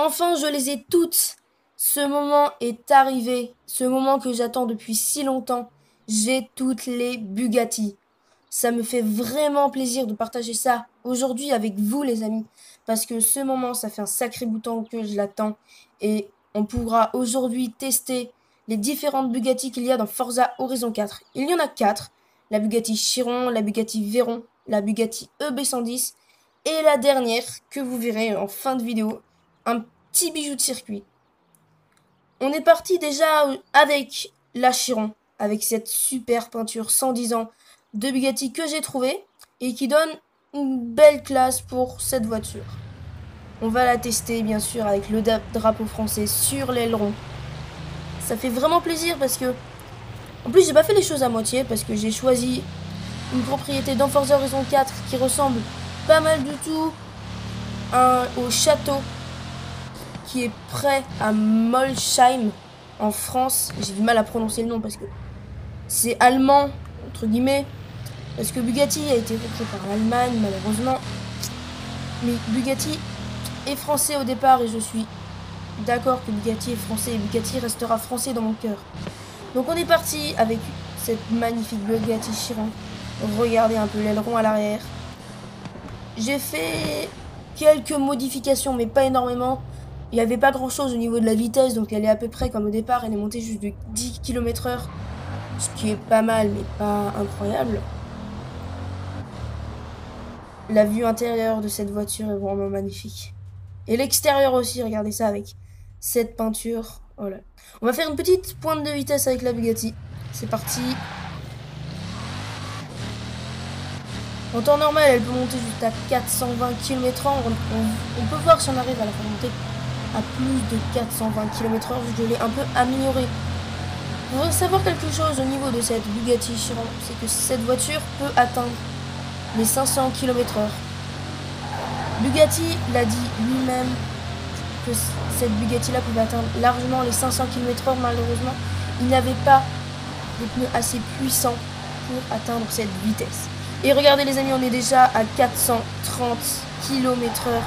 Enfin, je les ai toutes. Ce moment est arrivé. Ce moment que j'attends depuis si longtemps. J'ai toutes les Bugatti. Ça me fait vraiment plaisir de partager ça aujourd'hui avec vous, les amis. Parce que ce moment, ça fait un sacré bout de temps que je l'attends. Et on pourra aujourd'hui tester les différentes Bugatti qu'il y a dans Forza Horizon 4. Il y en a 4. La Bugatti Chiron, la Bugatti Veyron, la Bugatti EB110 et la dernière que vous verrez en fin de vidéo, un petit bijou de circuit. On est parti déjà avec la Chiron, avec cette super peinture 110 ans de Bugatti que j'ai trouvée et qui donne une belle classe pour cette voiture. On va la tester bien sûr avec le drapeau français sur l'aileron. Ça fait vraiment plaisir parce que, en plus j'ai pas fait les choses à moitié parce que j'ai choisi une propriété dans Forza Horizon 4 qui ressemble pas mal du tout au château qui est près à Molsheim en France. J'ai du mal à prononcer le nom parce que c'est allemand, entre guillemets, parce que Bugatti a été repris par l'Allemagne malheureusement. Mais Bugatti est français au départ et je suis d'accord que Bugatti est français et Bugatti restera français dans mon cœur. Donc on est parti avec cette magnifique Bugatti Chiron. Regardez un peu l'aileron à l'arrière. J'ai fait quelques modifications mais pas énormément. Il n'y avait pas grand chose au niveau de la vitesse, donc elle est à peu près comme au départ, elle est montée juste de 10 km/h, ce qui est pas mal mais pas incroyable. La vue intérieure de cette voiture est vraiment magnifique. Et l'extérieur aussi, regardez ça avec cette peinture. Oh là. On va faire une petite pointe de vitesse avec la Bugatti. C'est parti. En temps normal, elle peut monter jusqu'à 420 km/h. On peut voir si on arrive à la faire monter à plus de 420 km/h. Je l'ai un peu amélioré. Vous voudrez savoir quelque chose au niveau de cette Bugatti Chiron, c'est que cette voiture peut atteindre les 500 km/h. Bugatti l'a dit lui-même que cette Bugatti-là pouvait atteindre largement les 500 km/h. Malheureusement, il n'avait pas de pneus assez puissants pour atteindre cette vitesse. Et regardez les amis, on est déjà à 430 km/h.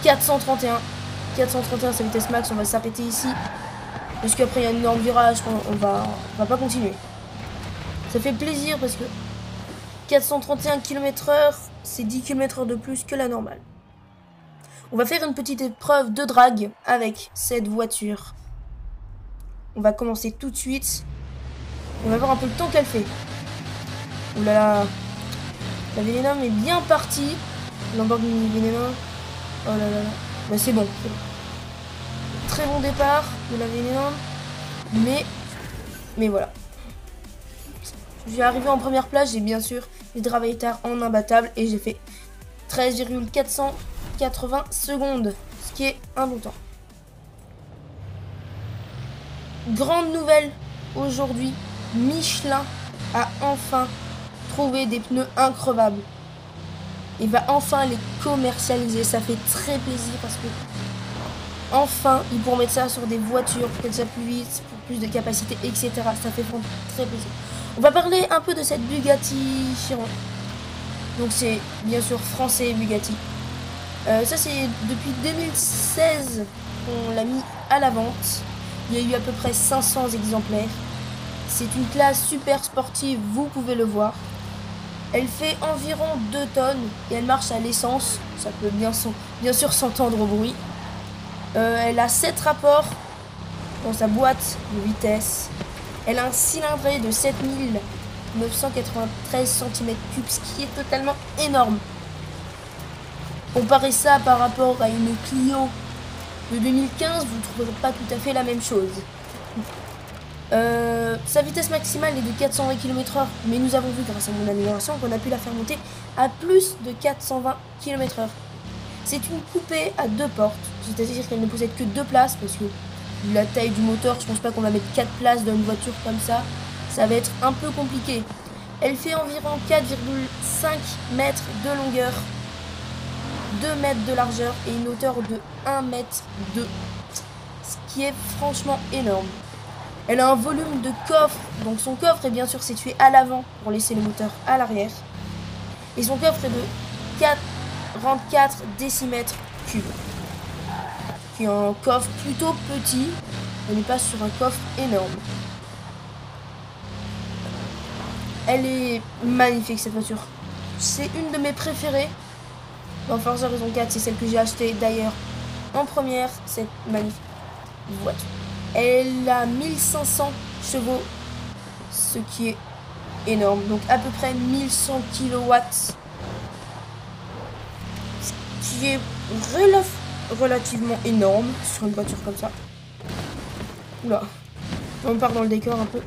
431 c'est vitesse max, on va s'arrêter ici. Parce qu'après il y a un énorme virage, on va pas continuer. Ça fait plaisir parce que 431 km/h, c'est 10 km/h de plus que la normale. On va faire une petite épreuve de drag avec cette voiture. On va commencer tout de suite. On va voir un peu le temps qu'elle fait. Ouh là là. La Venom est bien partie. Lamborghini Venom. Oh là là. Bah c'est bon. Très bon départ de la Venom. Mais voilà. Je suis arrivé en première place. J'ai bien sûr les Dravatar en imbattable. Et j'ai fait 13,480 secondes. Ce qui est un bon temps. Grande nouvelle aujourd'hui. Michelin a enfin trouvé des pneus increvables. Il va enfin les commercialiser. Ça fait très plaisir parce que enfin ils pourront mettre ça sur des voitures pour qu'elles soient plus vite, pour plus de capacité, etc. Ça fait vraiment très plaisir. On va parler un peu de cette Bugatti Chiron. Donc c'est bien sûr français Bugatti. Ça c'est depuis 2016 qu'on l'a mis à la vente. Il y a eu à peu près 500 exemplaires. C'est une classe super sportive, vous pouvez le voir. Elle fait environ 2 tonnes et elle marche à l'essence. Ça peut bien sûr s'entendre au bruit. Elle a 7 rapports dans sa boîte de vitesse. Elle a un cylindré de 7993 cm3, ce qui est totalement énorme. Comparez ça par rapport à une Clio de 2015, vous ne trouverez pas tout à fait la même chose. Sa vitesse maximale est de 420 km/h, mais nous avons vu grâce à mon amélioration qu'on a pu la faire monter à plus de 420 km/h. C'est une coupée à 2 portes, c'est-à-dire qu'elle ne possède que 2 places, parce que la taille du moteur, je pense pas qu'on va mettre 4 places dans une voiture comme ça, ça va être un peu compliqué. Elle fait environ 4,5 mètres de longueur, 2 mètres de largeur et une hauteur de 1 mètre 2, ce qui est franchement énorme. Elle a un volume de coffre, donc son coffre est bien sûr situé à l'avant pour laisser le moteur à l'arrière. Et son coffre est de 44 décimètres cubes. qui est un coffre plutôt petit. On n'est pas sur un coffre énorme. Elle est magnifique cette voiture. C'est une de mes préférées. Dans Forza Horizon 4, c'est celle que j'ai achetée d'ailleurs en première. Cette magnifique voiture. Elle a 1500 chevaux, ce qui est énorme. Donc à peu près 1100 kilowatts. Ce qui est relativement énorme sur une voiture comme ça. Oula. On part dans le décor un peu.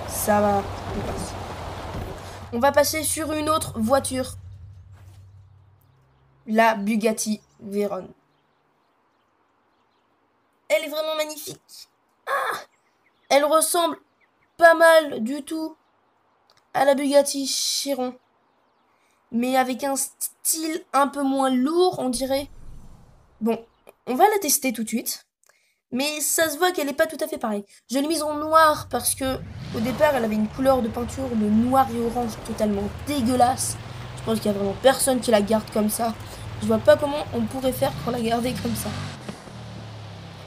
Ça va. On va passer sur une autre voiture. La Bugatti Veyron. Elle est vraiment magnifique. Ah, elle ressemble pas mal du tout à la Bugatti Chiron. Mais avec un style un peu moins lourd, on dirait. Bon, on va la tester tout de suite. Mais ça se voit qu'elle n'est pas tout à fait pareille. Je l'ai mise en noir parce que au départ, elle avait une couleur de peinture de noir et orange totalement dégueulasse. Je pense qu'il n'y a vraiment personne qui la garde comme ça. Je vois pas comment on pourrait faire pour la garder comme ça.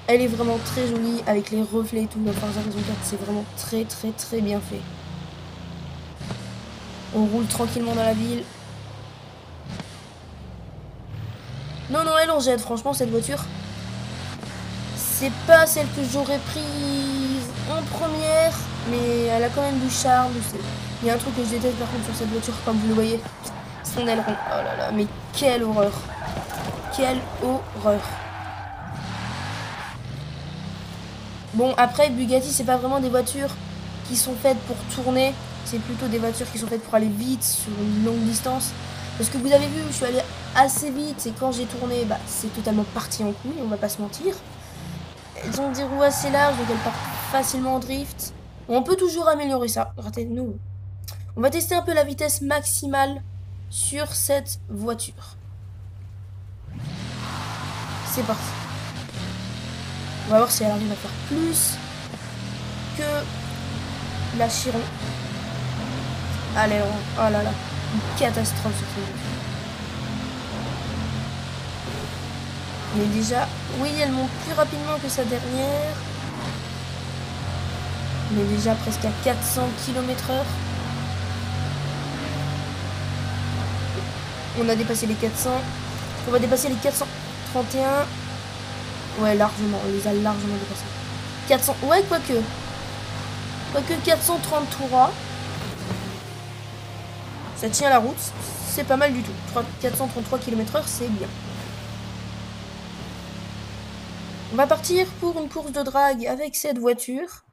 Elle est vraiment très jolie avec les reflets et tout. Dans Forza Horizon 4, c'est vraiment très bien fait. On roule tranquillement dans la ville. Non, elle en jette, franchement, cette voiture. C'est pas celle que j'aurais prise en première, mais elle a quand même du charme. Il y a un truc que je déteste par contre sur cette voiture, comme vous le voyez. Son aileron. Oh là là, mais quelle horreur. Quelle horreur. Bon, après, Bugatti, c'est pas vraiment des voitures qui sont faites pour tourner. C'est plutôt des voitures qui sont faites pour aller vite sur une longue distance. Parce que vous avez vu, je suis allée assez vite et quand j'ai tourné, bah, c'est totalement parti en couille, on va pas se mentir. Elles ont des roues assez larges, donc elles partent facilement en drift. On peut toujours améliorer ça. Ratez-nous. On va tester un peu la vitesse maximale sur cette voiture. C'est parti. On va voir si elle arrive à faire plus que la Chiron. Allez, oh là là. Une catastrophe sur cette voiture. Mais déjà, oui, elle monte plus rapidement que sa dernière. On est déjà presque à 400 km/h. On a dépassé les 400. On va dépasser les 431. Ouais, largement. On les a largement dépassés. 400. Ouais, quoique. Quoique 433. Ça tient la route. C'est pas mal du tout. 433 km/h, c'est bien. On va partir pour une course de drague avec cette voiture.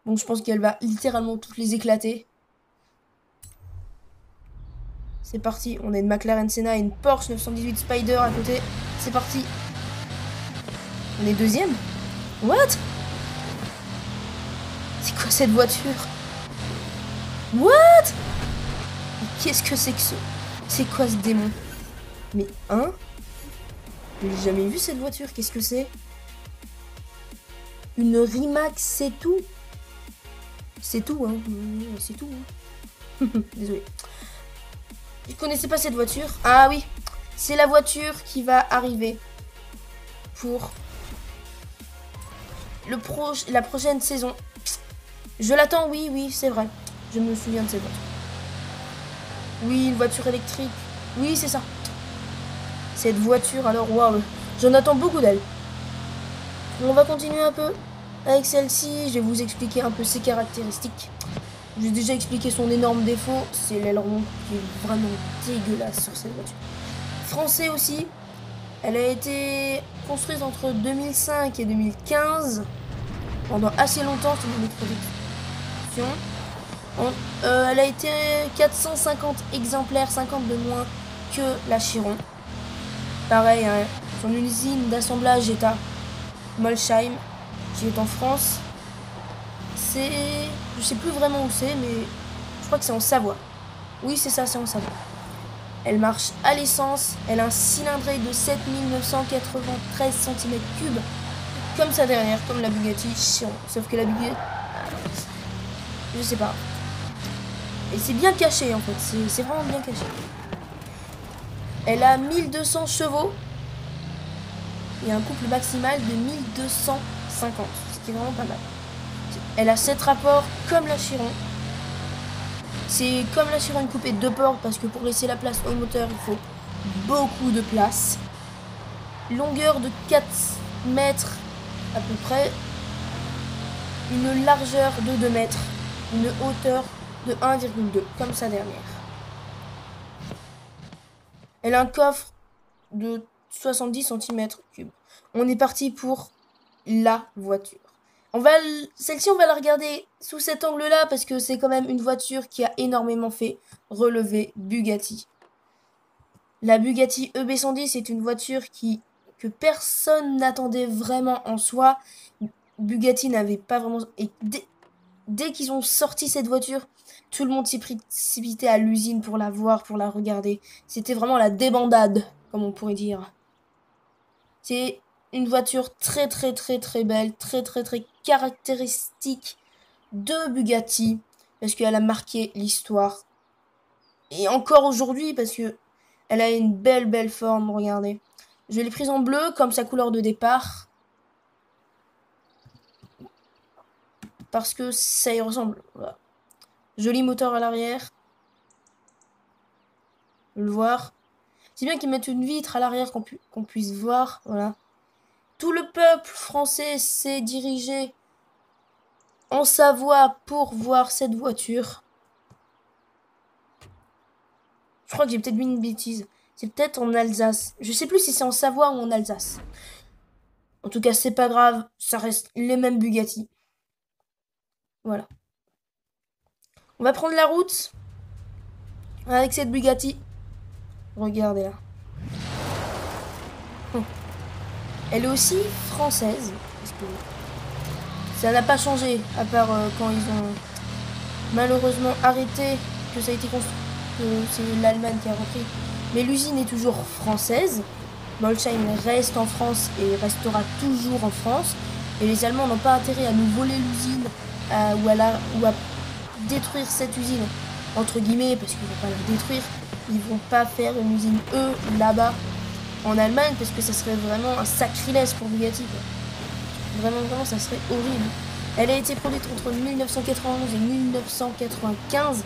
Donc je pense qu'elle va littéralement toutes les éclater. C'est parti, on a une McLaren Senna et une Porsche 918 Spider à côté. C'est parti. On est deuxième. What? C'est quoi cette voiture? What? Qu'est-ce que c'est que ce... C'est quoi ce démon? Mais hein? Je n'ai jamais vu cette voiture, qu'est-ce que c'est? Une Rimac, c'est tout. C'est tout, hein. C'est tout, hein. Désolé. Je connaissais pas cette voiture. Ah oui, c'est la voiture qui va arriver pour la prochaine saison. Je l'attends, oui, c'est vrai. Je me souviens de cette voiture. Oui, une voiture électrique. Oui, c'est ça. Cette voiture, alors, waouh. J'en attends beaucoup d'elle. On va continuer un peu avec celle-ci. Je vais vous expliquer un peu ses caractéristiques. J'ai déjà expliqué son énorme défaut. C'est l'aileron qui est vraiment dégueulasse sur cette voiture. Français aussi. Elle a été construite entre 2005 et 2015. Pendant assez longtemps, c'est une production. Elle a été 450 exemplaires, 50 de moins que la Chiron. Pareil, hein, son usine d'assemblage est à Molsheim, qui est en France. C'est... Je sais plus vraiment où c'est, mais je crois que c'est en Savoie. Oui, c'est ça, c'est en Savoie. Elle marche à l'essence. Elle a un cylindrée de 7993 cm3. Comme sa dernière, comme la Bugatti Chiron. Sauf que la Bugatti... Je sais pas. Et c'est bien caché, en fait. C'est vraiment bien caché. Elle a 1200 chevaux. et un couple maximal de 1250, ce qui est vraiment pas mal. Elle a 7 rapports comme la Chiron. C'est comme la Chiron, une coupée de 2 portes parce que pour laisser la place au moteur, il faut beaucoup de place. Longueur de 4 mètres à peu près. Une largeur de 2 mètres. Une hauteur de 1,2 comme sa dernière. Elle a un coffre de 70 cm3. On est parti pour la voiture. Celle-ci, on va la regarder sous cet angle-là parce que c'est quand même une voiture qui a énormément fait relever Bugatti. La Bugatti EB110 est une voiture que personne n'attendait vraiment en soi. Bugatti n'avait pas vraiment... Et dès qu'ils ont sorti cette voiture, tout le monde s'est précipité à l'usine pour la voir, pour la regarder. C'était vraiment la débandade, comme on pourrait dire. C'est une voiture très très très très belle, très très très caractéristique de Bugatti, parce qu'elle a marqué l'histoire. Et encore aujourd'hui, parce que elle a une belle forme, regardez. Je l'ai prise en bleu, comme sa couleur de départ. Parce que ça y ressemble. Voilà. Joli moteur à l'arrière. Le voir. C'est bien qu'ils mettent une vitre à l'arrière qu'on puisse voir. Voilà. Tout le peuple français s'est dirigé en Savoie pour voir cette voiture. Je crois que j'ai peut-être mis une bêtise. C'est peut-être en Alsace. Je sais plus si c'est en Savoie ou en Alsace. En tout cas, c'est pas grave. Ça reste les mêmes Bugatti. Voilà. On va prendre la route avec cette Bugatti. Regardez là. Elle est aussi française. Parce que ça n'a pas changé. À part quand ils ont malheureusement arrêté que ça a été construit. Que c'est l'Allemagne qui a repris. Mais l'usine est toujours française. Molsheim reste en France et restera toujours en France. Et les Allemands n'ont pas intérêt à nous voler l'usine ou à détruire cette usine, entre guillemets, parce qu'ils ne vont pas la détruire. Ils vont pas faire une usine, eux, là-bas, en Allemagne, parce que ça serait vraiment un sacrilège pour Bugatti, quoi. Vraiment, ça serait horrible. Elle a été produite entre 1991 et 1995.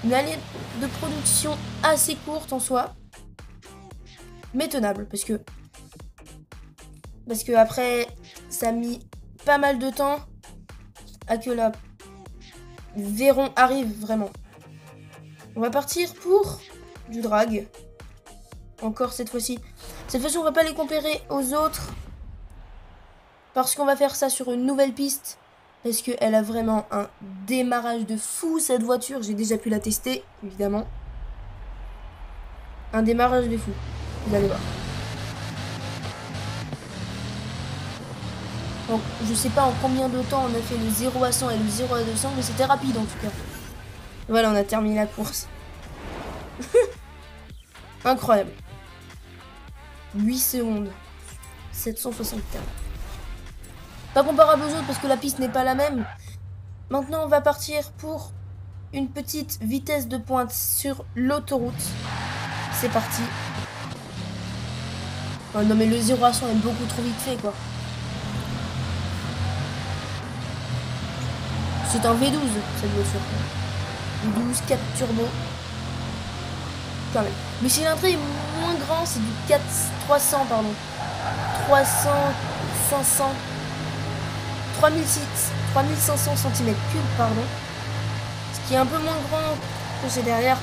Une année de production assez courte en soi. Mais tenable, parce que après, ça a mis pas mal de temps à que la Veyron arrive vraiment. On va partir pour du drag. Encore cette fois-ci. Cette fois-ci, on va pas les comparer aux autres. Parce qu'on va faire ça sur une nouvelle piste. Parce qu'elle a vraiment un démarrage de fou, cette voiture. J'ai déjà pu la tester, évidemment. Un démarrage de fou. Vous allez voir. Donc, je sais pas en combien de temps on a fait le 0 à 100 et le 0 à 200, mais c'était rapide en tout cas. Voilà, on a terminé la course. Incroyable. 8 secondes. 764. Pas comparable aux autres parce que la piste n'est pas la même. Maintenant, on va partir pour une petite vitesse de pointe sur l'autoroute. C'est parti. Oh non mais le 0 à 100 est beaucoup trop vite fait quoi. C'est un V12 cette voiture. V12 4 turbo. Quand même. Le cylindré est moins grand, c'est du 300 pardon. 300, 500, 3500 cm3 pardon. Ce qui est un peu moins grand que c'est derrière.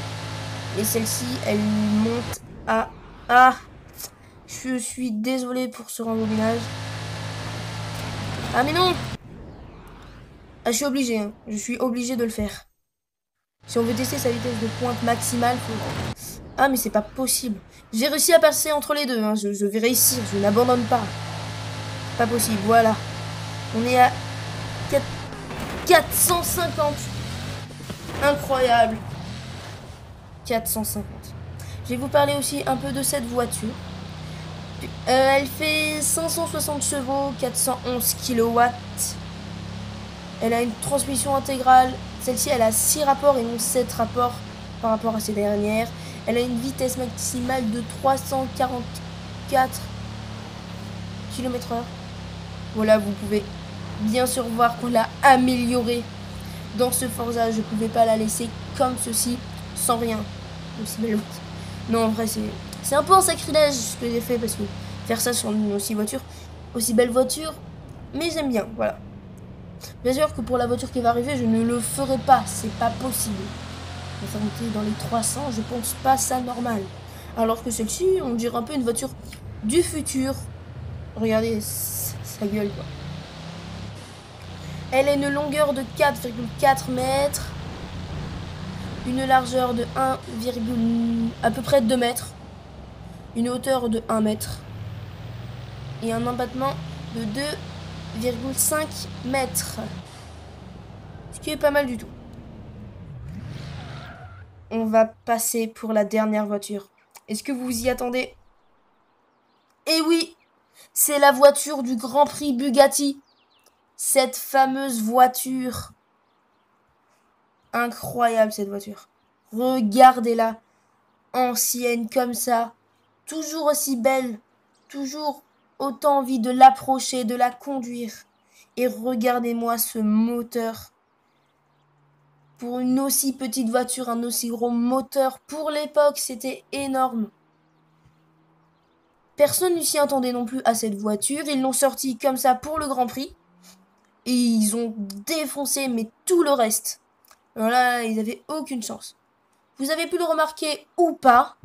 Et celle-ci, elle monte à... Ah, je suis désolé pour ce rembobinage. Ah mais non. Ah, je suis obligé, hein. Je suis obligé de le faire. Si on veut tester sa vitesse de pointe maximale, faut... Ah mais c'est pas possible. J'ai réussi à passer entre les deux, hein. Je vais réussir, je n'abandonne pas. Pas possible, voilà. On est à 450. Incroyable. 450. Je vais vous parler aussi un peu de cette voiture. Elle fait 560 chevaux, 411 kW. Elle a une transmission intégrale. Celle-ci, elle a 6 rapports et non 7 rapports par rapport à ces dernières. Elle a une vitesse maximale de 344 km/h. Voilà, vous pouvez bien sûr voir qu'on l'a améliorée. Dans ce Forza, je pouvais pas la laisser comme ceci, sans rien. Aussi belle. Non, en vrai, c'est un peu un sacrilège ce que j'ai fait, parce que faire ça sur une aussi belle voiture, mais j'aime bien, voilà. Bien sûr que pour la voiture qui va arriver, je ne le ferai pas, c'est pas possible. On va monter dans les 300, je pense pas ça normal. Alors que celle-ci, on dirait un peu une voiture du futur. Regardez sa gueule, quoi. Elle a une longueur de 4,4 mètres, une largeur de 1, à peu près 2 mètres, une hauteur de 1 mètre et un embattement de 2,5 mètres. Ce qui est pas mal du tout. On va passer pour la dernière voiture. Est-ce que vous vous y attendez? Eh oui, c'est la voiture du Grand Prix Bugatti. Cette fameuse voiture. Incroyable cette voiture. Regardez-la. Ancienne comme ça. Toujours aussi belle. Toujours autant envie de l'approcher, de la conduire. Et regardez-moi ce moteur. Pour une aussi petite voiture, un aussi gros moteur. Pour l'époque, c'était énorme. Personne ne s'y attendait non plus à cette voiture. Ils l'ont sortie comme ça pour le Grand Prix. Et ils ont défoncé, mais tout le reste. Alors là, ils n'avaient aucune chance. Vous avez pu le remarquer ou pas.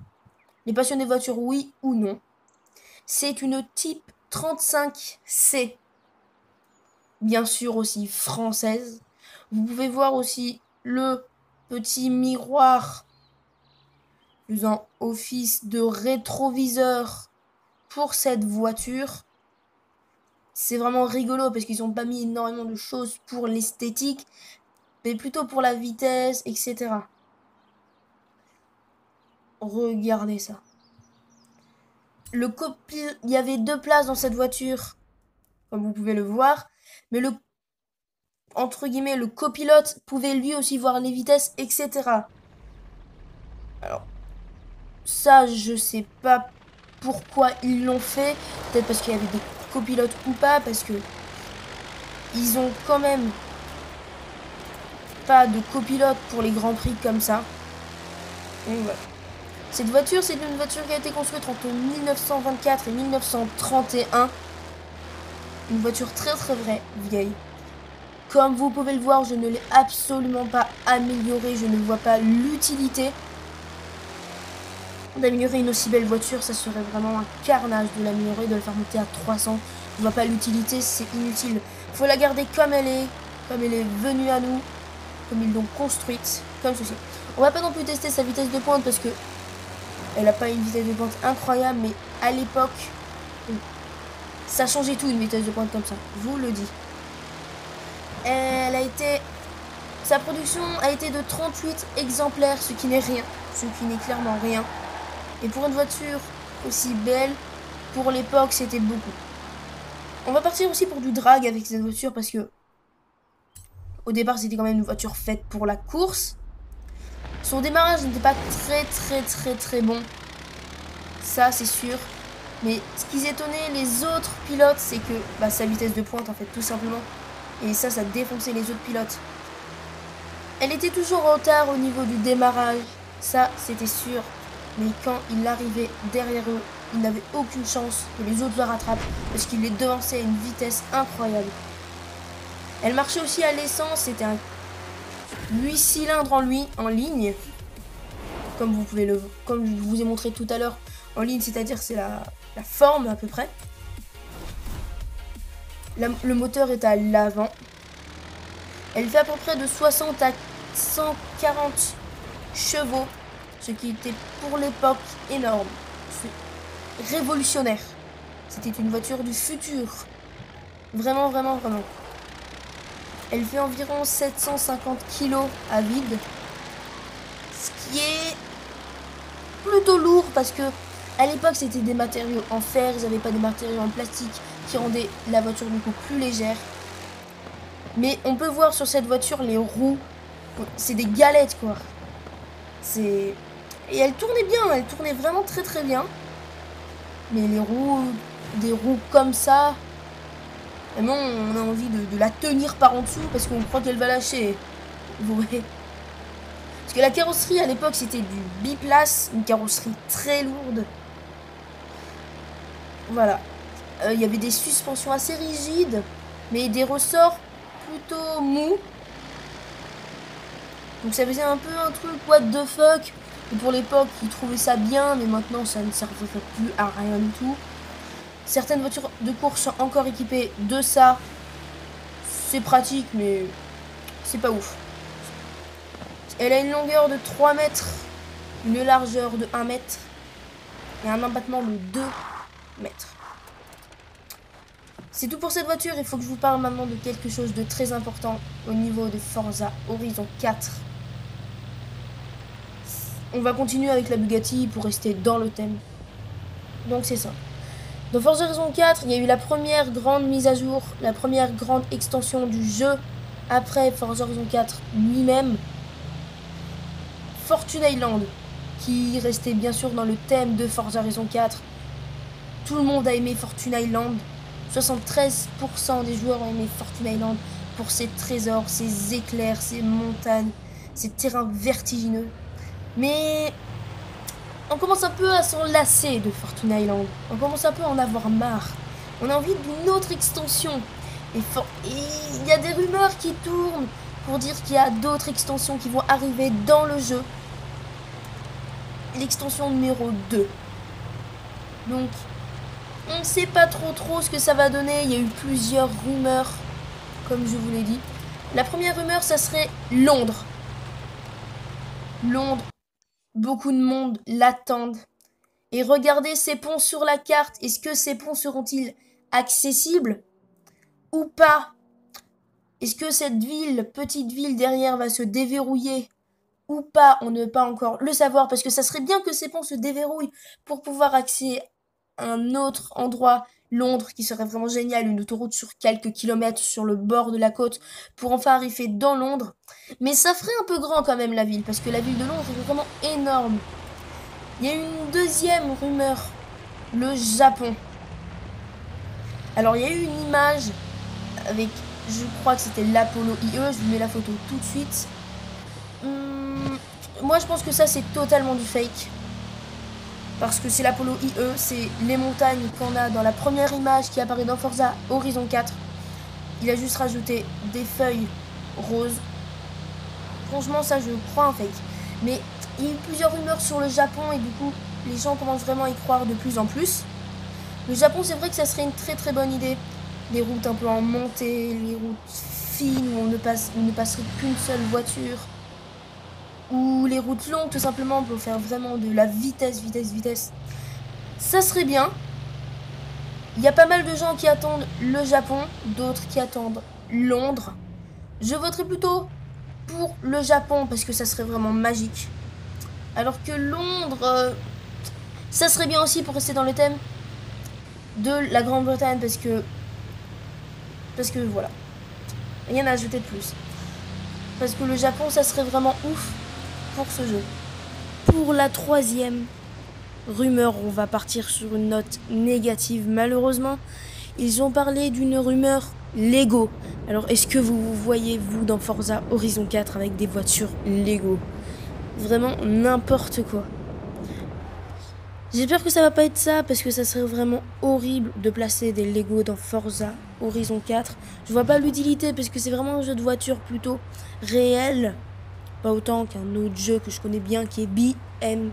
Les passionnés de voitures, oui ou non. C'est une Type 35C. Bien sûr aussi française. Vous pouvez voir aussi le petit miroir faisant office de rétroviseur pour cette voiture. C'est vraiment rigolo parce qu'ils n'ont pas mis énormément de choses pour l'esthétique, mais plutôt pour la vitesse, etc. Regardez ça. Il y avait 2 places dans cette voiture, comme vous pouvez le voir, mais entre guillemets, le copilote pouvait lui aussi voir les vitesses, etc. Alors, ça, je sais pas pourquoi ils l'ont fait. Peut-être parce qu'il y avait des copilotes ou pas, parce que ils ont quand même pas de copilote pour les grands prix comme ça. Donc voilà. Cette voiture, c'est une voiture qui a été construite entre 1924 et 1931. Une voiture très très vieille. Comme vous pouvez le voir, je ne l'ai absolument pas améliorée. Je ne vois pas l'utilité d'améliorer une aussi belle voiture. Ça serait vraiment un carnage de l'améliorer, de le faire monter à 300. Je ne vois pas l'utilité, c'est inutile. Il faut la garder comme elle est venue à nous, comme ils l'ont construite, comme ceci. On va pas non plus tester sa vitesse de pointe parce que elle n'a pas une vitesse de pointe incroyable, mais à l'époque, ça changeait tout une vitesse de pointe comme ça. Je vous le dis. Sa production a été de 38 exemplaires, ce qui n'est rien. Ce qui n'est clairement rien. Et pour une voiture aussi belle, pour l'époque, c'était beaucoup. On va partir aussi pour du drag avec cette voiture parce que au départ, c'était quand même une voiture faite pour la course. Son démarrage n'était pas très bon. Ça, c'est sûr. Mais ce qui étonnait les autres pilotes, c'est que sa vitesse de pointe, en fait, tout simplement. Et ça défonçait les autres pilotes. Elle était toujours en retard au niveau du démarrage. Ça, c'était sûr. Mais quand il arrivait derrière eux, il n'avait aucune chance que les autres le rattrapent parce qu'il les devançait à une vitesse incroyable. Elle marchait aussi à l'essence. C'était un 8 cylindres en ligne. Comme je vous ai montré tout à l'heure. En ligne, c'est-à-dire c'est la forme à peu près. Le moteur est à l'avant. Elle fait à peu près de 60 à 140 chevaux, ce qui était pour l'époque énorme. C'est révolutionnaire. C'était une voiture du futur. Vraiment. Elle fait environ 750 kg à vide. Ce qui est plutôt lourd parce que à l'époque c'était des matériaux en fer, ils n'avaient pas des matériaux en plastique qui rendaient la voiture du coup plus légère. Mais on peut voir sur cette voiture les roues, c'est des galettes quoi. Et elle tournait bien, elle tournait vraiment très bien. Mais les roues, des roues comme ça. Vraiment, on a envie de la tenir par en dessous parce qu'on croit qu'elle va lâcher. Vous voyez? Parce que la carrosserie à l'époque c'était du biplace, une carrosserie très lourde. Voilà. Il y avait des suspensions assez rigides, mais des ressorts plutôt mous. Donc ça faisait un peu un truc what the fuck. Et pour l'époque, ils trouvaient ça bien, mais maintenant ça ne servirait plus à rien du tout. Certaines voitures de course sont encore équipées de ça. C'est pratique, mais c'est pas ouf. Elle a une longueur de 3 mètres, une largeur de 1 mètre et un abattement de 2 mètres. C'est tout pour cette voiture. Il faut que je vous parle maintenant de quelque chose de très important au niveau de Forza Horizon 4. On va continuer avec la Bugatti pour rester dans le thème. Donc c'est ça. Dans Forza Horizon 4, il y a eu la première grande mise à jour, la première grande extension du jeu après Forza Horizon 4 lui-même. Fortune Island, qui restait bien sûr dans le thème de Forza Horizon 4. Tout le monde a aimé Fortune Island. 73% des joueurs ont aimé Fortune Island pour ses trésors, ses éclairs, ses montagnes, ses terrains vertigineux. Mais on commence un peu à s'en lasser de Fortune Island. On commence un peu à en avoir marre. On a envie d'une autre extension. Et il y a des rumeurs qui tournent pour dire qu'il y a d'autres extensions qui vont arriver dans le jeu. L'extension numéro 2. Donc, on ne sait pas trop ce que ça va donner. Il y a eu plusieurs rumeurs, comme je vous l'ai dit. La première rumeur, ça serait Londres. Londres. Beaucoup de monde l'attendent. Et regardez ces ponts sur la carte. Est-ce que ces ponts seront-ils accessibles ou pas? Est-ce que cette ville, petite ville derrière, va se déverrouiller ou pas? On ne peut pas encore le savoir parce que ça serait bien que ces ponts se déverrouillent pour pouvoir accéder à un autre endroit. Londres, qui serait vraiment génial, une autoroute sur quelques kilomètres sur le bord de la côte pour enfin arriver dans Londres. Mais ça ferait un peu grand quand même la ville, parce que la ville de Londres est vraiment énorme. Il y a une deuxième rumeur, le Japon. Alors il y a eu une image avec, je crois que c'était l'Apollo IE, je vous mets la photo tout de suite. Moi je pense que ça c'est totalement du fake. Parce que c'est l'Apollo IE, c'est les montagnes qu'on a dans la première image qui apparaît dans Forza Horizon 4. Il a juste rajouté des feuilles roses. Franchement, ça, je crois en fake. Mais il y a eu plusieurs rumeurs sur le Japon et du coup, les gens commencent vraiment à y croire de plus en plus. Le Japon, c'est vrai que ça serait une très bonne idée. Les routes un peu en montée, les routes fines où on ne passerait qu'une seule voiture. Ou les routes longues tout simplement pour faire vraiment de la vitesse. Ça serait bien. Il y a pas mal de gens qui attendent le Japon, d'autres qui attendent Londres. Je voterai plutôt pour le Japon parce que ça serait vraiment magique. Alors que Londres, ça serait bien aussi pour rester dans le thème de la Grande-Bretagne parce que voilà. Rien à ajouter de plus. Parce que le Japon, ça serait vraiment ouf pour ce jeu. Pour la troisième rumeur, on va partir sur une note négative. Malheureusement, ils ont parlé d'une rumeur Lego. Alors, est-ce que vous voyez, vous, dans Forza Horizon 4 avec des voitures Lego? Vraiment n'importe quoi. J'espère que ça va pas être ça, parce que ça serait vraiment horrible de placer des Lego dans Forza Horizon 4. Je vois pas l'utilité, parce que c'est vraiment un jeu de voiture plutôt réel. Pas autant qu'un autre jeu que je connais bien, qui est BMG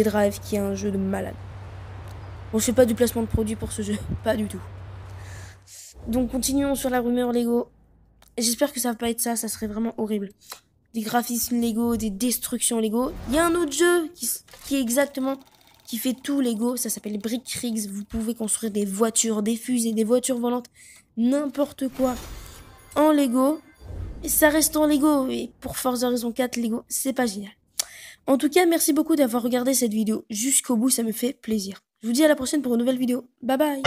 Drive, qui est un jeu de malade. Bon, je fais pas du placement de produit pour ce jeu, pas du tout. Donc continuons sur la rumeur Lego. J'espère que ça va pas être ça, ça serait vraiment horrible. Des graphismes Lego, des destructions Lego. Il y a un autre jeu qui est exactement, qui fait tout Lego, ça s'appelle Brick Rigs. Vous pouvez construire des voitures, des fusées, des voitures volantes, n'importe quoi en Lego. Et ça reste en Lego. Et pour Forza Horizon 4, Lego, c'est pas génial. En tout cas, merci beaucoup d'avoir regardé cette vidéo jusqu'au bout, ça me fait plaisir. Je vous dis à la prochaine pour une nouvelle vidéo. Bye bye.